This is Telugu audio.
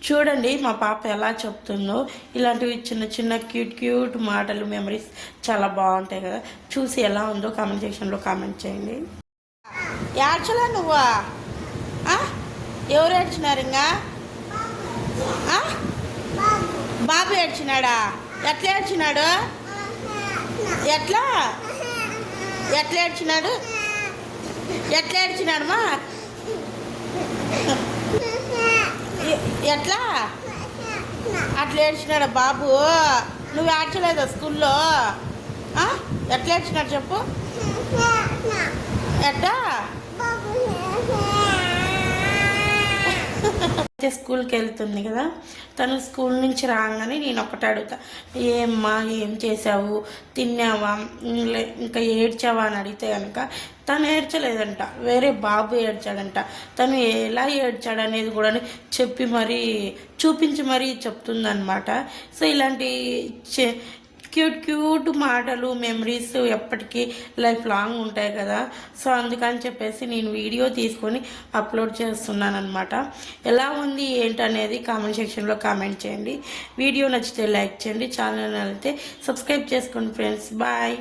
చూడండి మా పాప ఎలా చెప్తుందో. ఇలాంటివి చిన్న చిన్న క్యూట్ క్యూట్ మాటలు మెమరీస్ చాలా బాగుంటాయి కదా. చూసి ఎలా ఉందో కామెంట్ సెక్షన్లో కామెంట్ చేయండి. ఏడ్చలా నువ్వా? ఎవరు ఏడ్చినారు ఇంకా? బాబు ఏడ్చినాడా? ఎట్లా ఏడ్చినాడు? ఎట్లా ఎట్లా ఏడ్చినాడు? ఎట్లా ఏడ్చినాడమ్మా? ఎట్లా అట్లా ఏడ్చినాడు బాబు? నువ్వు ఏడ్చలేదా స్కూల్లో? ఎట్లా ఏడ్చినాడు చెప్పు? ఎట్లా స్కూల్కి వెళ్తుంది కదా. తను స్కూల్ నుంచి రాగానే నేను ఒకటి అడుగుతా, ఏమ్మా ఏం చేసావు, తిన్నావా, ఇంకా ఏడ్చావా అని అడిగితే కనుక తను ఏడ్చలేదంట, వేరే బాబు ఏడ్చాడంట. తను ఎలా ఏడ్చాడనేది కూడా చెప్పి మరీ చూపించి మరీ చెప్తుందన్నమాట. సో ఇలాంటి క్యూట్ క్యూట్ మాటలు మెమరీస్ ఎప్పటికీ లైఫ్ లాంగ్ ఉంటాయి కదా. సో అందుకని చెప్పేసి నేను వీడియో తీసుకొని అప్లోడ్ చేస్తున్నాను అనమాట. ఎలా ఉంది ఏంటనేది కామెంట్ సెక్షన్లో కామెంట్ చేయండి. వీడియో నచ్చితే లైక్ చేయండి, ఛానల్ అయితే సబ్స్క్రైబ్ చేసుకోండి ఫ్రెండ్స్. బాయ్.